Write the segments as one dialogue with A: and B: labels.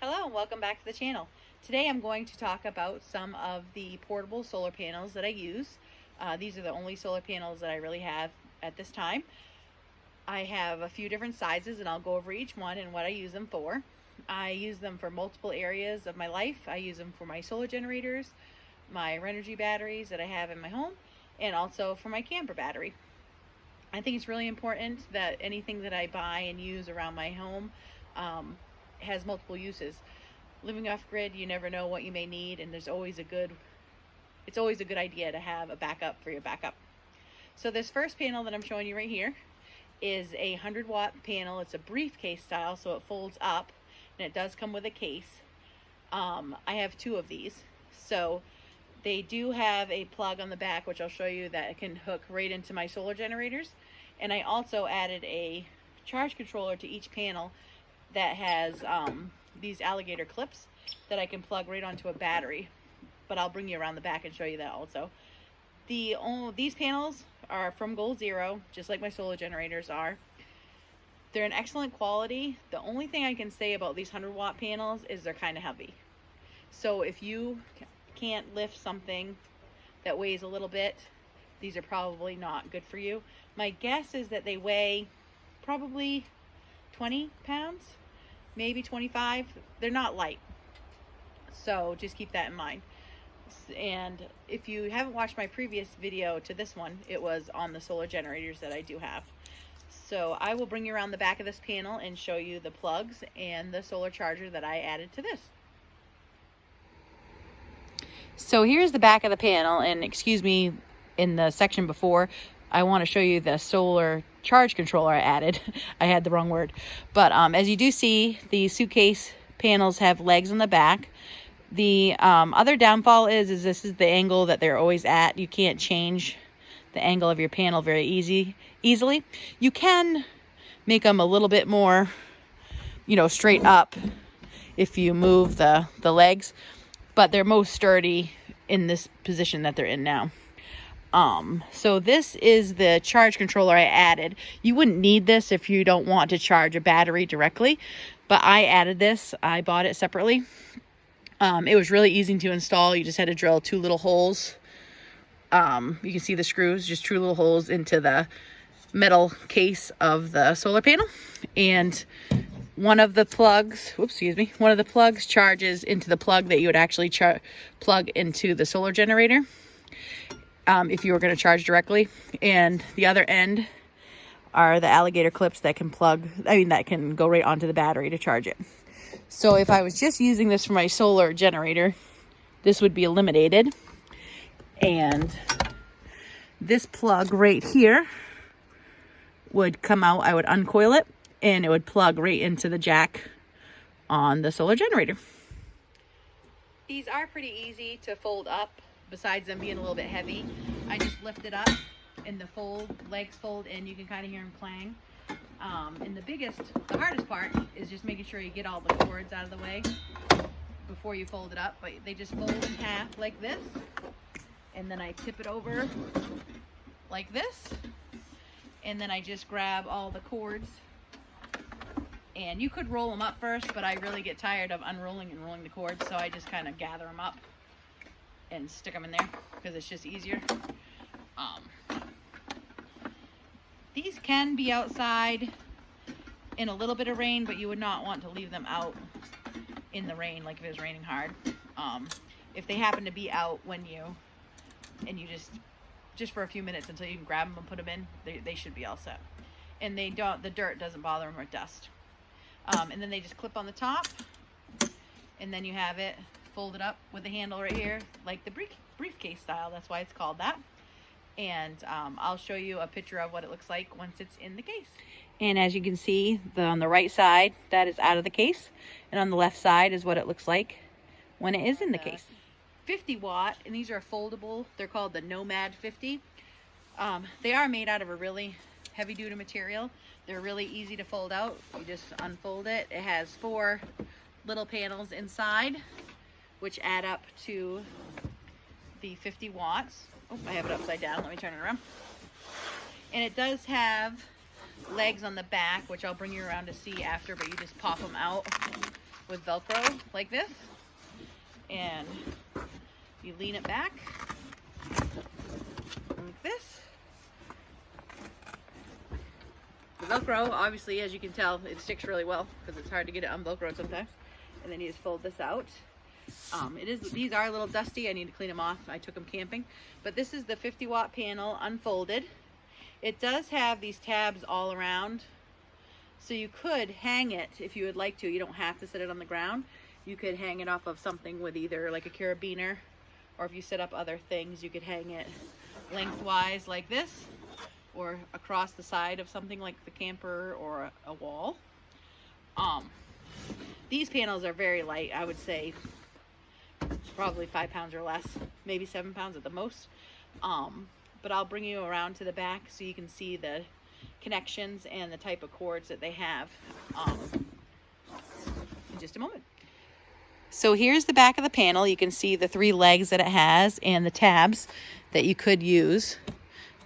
A: Hello and welcome back to the channel. Today I'm going to talk about some of the portable solar panels that I use. These are the only solar panels that I really have at this time. I have a few different sizes and I'll go over each one and what I use them for. I use them for multiple areas of my life. I use them for my solar generators, my Renogy batteries that I have in my home, and also for my camper battery. I think it's really important that anything that I buy and use around my home has multiple uses. Living off grid, you never know what you may need, and it's always a good idea to have a backup for your backup. So this first panel that I'm showing you right here is a 100-watt panel. It's a briefcase style, so it folds up, and it does come with a case. I have two of these. So they do have a plug on the back, which I'll show you, that can hook right into my solar generators. And I also added a charge controller to each panel that has these alligator clips that I can plug right onto a battery. But I'll bring you around the back and show you that also. These panels are from Goal Zero, just like my solar generators are. They're in excellent quality. The only thing I can say about these 100-watt panels is they're kind of heavy. So if you can't lift something that weighs a little bit, these are probably not good for you. My guess is that they weigh probably 20 pounds, maybe 25. They're not light, so just keep that in mind. And if you haven't watched my previous video to this one, it was on the solar generators that I do have. So I will bring you around the back of this panel and show you the plugs and the solar charger that I added to this. So here's the back of the panel, and excuse me, in the section before, I want to show you the solar charge controller I added. I had the wrong word. But as you do see, the suitcase panels have legs on the back. The other downfall is this is the angle that they're always at. You can't change the angle of your panel very easily. You can make them a little bit more, straight up if you move the legs, but they're most sturdy in this position that they're in now. So this is the charge controller I added. You wouldn't need this if you don't want to charge a battery directly, but I added this. I bought it separately. It was really easy to install. You just had to drill two little holes. You can see the screws, just two little holes into the metal case of the solar panel. And one of the plugs, one of the plugs charges into the plug that you would actually plug into the solar generator if you were going to charge directly. And the other end are the alligator clips that can that can go right onto the battery to charge it. So if I was just using this for my solar generator, this would be eliminated. And this plug right here would come out. I would uncoil it, and it would plug right into the jack on the solar generator. These are pretty easy to fold up, besides them being a little bit heavy. I just lift it up and the legs fold in. You can kind of hear them clang. And the hardest part is just making sure you get all the cords out of the way before you fold it up. But they just fold in half like this. And then I tip it over like this. And then I just grab all the cords. And you could roll them up first, but I really get tired of unrolling and rolling the cords, so I just kind of gather them up and stick them in there because it's just easier. These can be outside in a little bit of rain, but you would not want to leave them out in the rain, like if it was raining hard. If they happen to be out when you just for a few minutes until you can grab them and put them in, they should be all set. And the dirt doesn't bother them or dust. And then they just clip on the top, and then you have it folded up with the handle right here, like the briefcase style. That's why it's called that. And I'll show you a picture of what it looks like once it's in the case. And as you can see, on the right side, that is out of the case, and on the left side is what it looks like when it is in the case. 50-watt, and these are foldable. They're called the Nomad 50. They are made out of a really heavy-duty material. They're really easy to fold out. You just unfold it. It has 4 little panels inside, which add up to the 50 watts. Oh, I have it upside down. Let me turn it around. And it does have legs on the back, which I'll bring you around to see after, but you just pop them out with Velcro like this, and you lean it back like this. The Velcro, obviously, as you can tell, it sticks really well because it's hard to get it unvelcroed sometimes. And then you just fold this out. These are a little dusty. I need to clean them off. I took them camping. But this is the 50-watt panel unfolded. It does have these tabs all around, so you could hang it if you would like to. You don't have to set it on the ground. You could hang it off of something with either like a carabiner, or if you set up other things, you could hang it lengthwise like this, or across the side of something like the camper or a wall. These panels are very light. I would say probably 5 pounds or less, maybe 7 pounds at the most. But I'll bring you around to the back so you can see the connections and the type of cords that they have in just a moment. So here's the back of the panel. You can see the 3 legs that it has and the tabs that you could use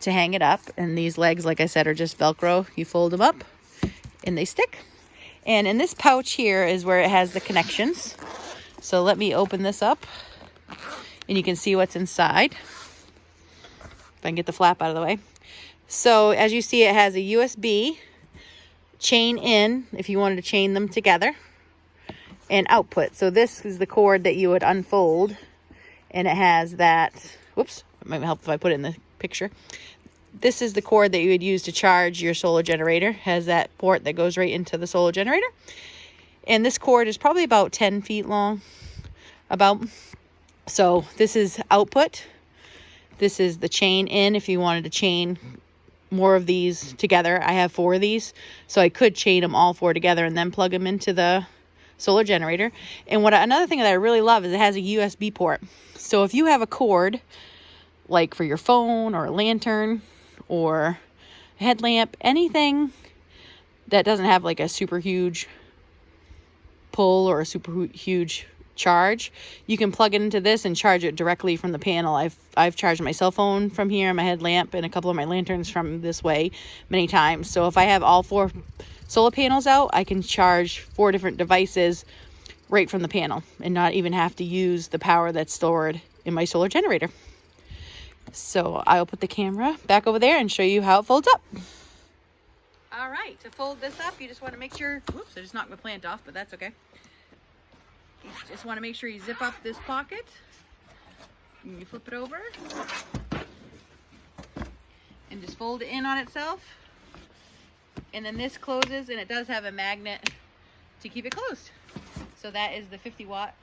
A: to hang it up. And these legs, like I said, are just Velcro. You fold them up and they stick. And in this pouch here is where it has the connections. So let me open this up and you can see what's inside. If I can get the flap out of the way. So as you see, it has a USB chain in if you wanted to chain them together, and output. So this is the cord that you would unfold, and it has that, whoops, it might help if I put it in the picture. This is the cord that you would use to charge your solar generator. It has that port that goes right into the solar generator. And this cord is probably about 10 feet long, about. So this is output. This is the chain in if you wanted to chain more of these together. I have 4 of these, so I could chain them all 4 together and then plug them into the solar generator. And another thing that I really love is it has a USB port. So if you have a cord, like for your phone or a lantern or a headlamp, anything that doesn't have like a super huge pull or a super huge charge, you can plug it into this and charge it directly from the panel. I've charged my cell phone from here, my headlamp, and a couple of my lanterns from this way many times. So if I have all 4 solar panels out, I can charge 4 different devices right from the panel and not even have to use the power that's stored in my solar generator. So I'll put the camera back over there and show you how it folds up. All right, to fold this up, you just want to make sure, whoops, I just knocked my plant off, but that's okay. You just want to make sure you zip up this pocket, and you flip it over, and just fold it in on itself. And then this closes, and it does have a magnet to keep it closed. So that is the 50-watt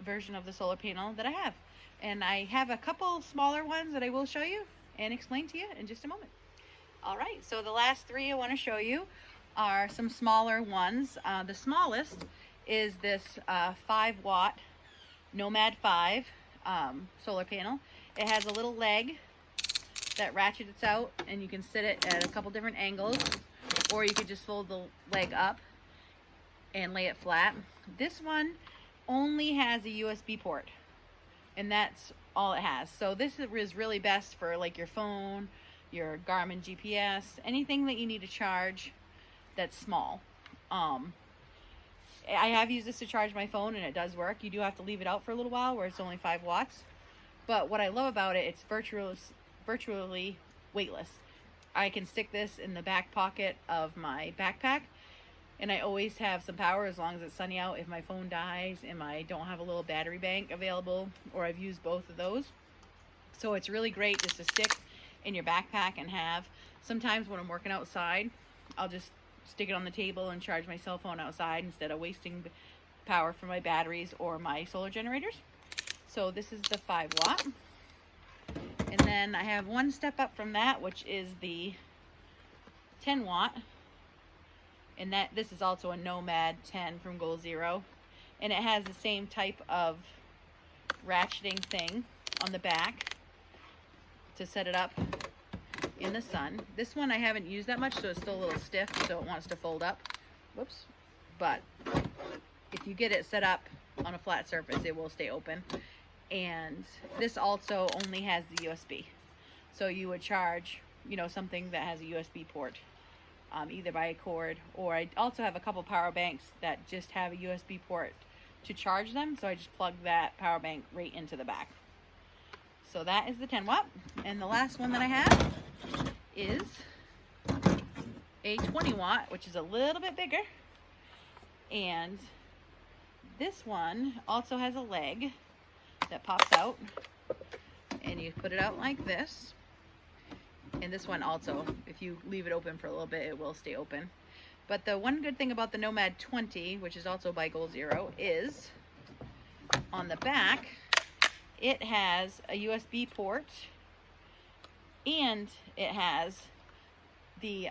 A: version of the solar panel that I have. And I have a couple smaller ones that I will show you and explain to you in just a moment. All right, so the last 3 I want to show you are some smaller ones. The smallest is this 5-watt Nomad 5 solar panel. It has a little leg that ratchets out, and you can sit it at a couple different angles, or you could just fold the leg up and lay it flat. This one only has a USB port, and that's all it has. So this is really best for like your phone, your Garmin GPS, anything that you need to charge that's small. I have used this to charge my phone, and it does work. You do have to leave it out for a little while where it's only 5 watts. But what I love about it, it's virtually weightless. I can stick this in the back pocket of my backpack, and I always have some power as long as it's sunny out. If my phone dies and I don't have a little battery bank available, or I've used both of those. So it's really great just to stick in your backpack and have. Sometimes when I'm working outside, I'll just stick it on the table and charge my cell phone outside instead of wasting power from my batteries or my solar generators. So this is the 5-watt. And then I have one step up from that, which is the 10-watt. And this is also a Nomad 10 from Goal Zero. And it has the same type of ratcheting thing on the back to set it up in the sun. This one I haven't used that much, so it's still a little stiff, so it wants to fold up. Whoops. But if you get it set up on a flat surface, it will stay open. And this also only has the USB. So you would charge, something that has a USB port either by a cord, or I also have a couple power banks that just have a USB port to charge them, so I just plug that power bank right into the back. So that is the 10 watt. And the last one that I have is a 20 watt, which is a little bit bigger. And this one also has a leg that pops out, and you put it out like this. And this one also, if you leave it open for a little bit, it will stay open. But the one good thing about the Nomad 20, which is also by Goal Zero, is on the back, it has a USB port, and it has the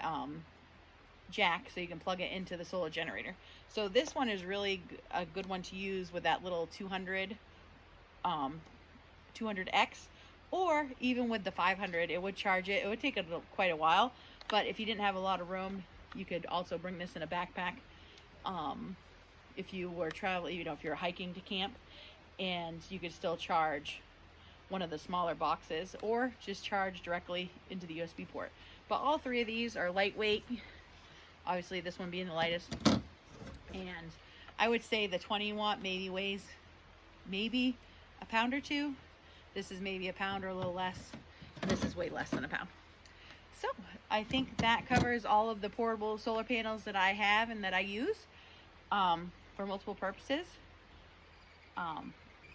A: jack, so you can plug it into the solar generator. So this one is really a good one to use with that little 200X, or even with the 500. It would charge it. It would take quite a while, but if you didn't have a lot of room, you could also bring this in a backpack. If you were traveling, you know, if you're hiking to camp, and you could still charge one of the smaller boxes, or just charge directly into the USB port. But all three of these are lightweight, obviously this one being the lightest. And I would say the 20 watt maybe weighs maybe a pound or two. This is maybe a pound or a little less. This is way less than a pound. So I think that covers all of the portable solar panels that I have and that I use for multiple purposes.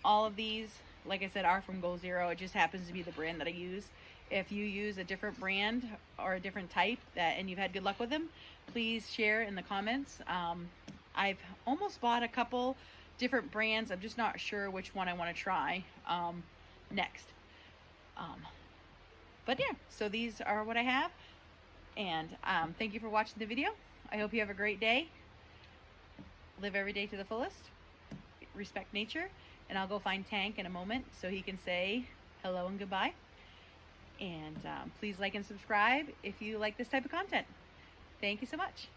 A: All of these, like I said, are from Goal Zero. It just happens to be the brand that I use. If you use a different brand or a different type and you've had good luck with them, please share in the comments. I've almost bought a couple different brands. I'm just not sure which one I want to try next. But yeah, so these are what I have. And thank you for watching the video. I hope you have a great day. Live every day to the fullest. Respect nature. And I'll go find Tank in a moment so he can say hello and goodbye. And please like and subscribe if you like this type of content. Thank you so much.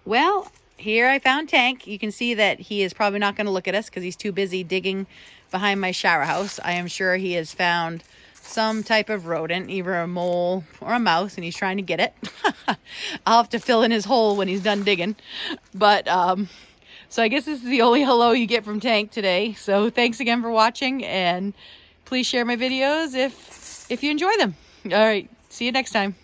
A: Well, here I found Tank. You can see that he is probably not going to look at us because he's too busy digging behind my shower house. I am sure he has found some type of rodent, either a mole or a mouse, and he's trying to get it. I'll have to fill in his hole when he's done digging. But so I guess this is the only hello you get from Tank today. So thanks again for watching, and please share my videos if you enjoy them. All right, see you next time.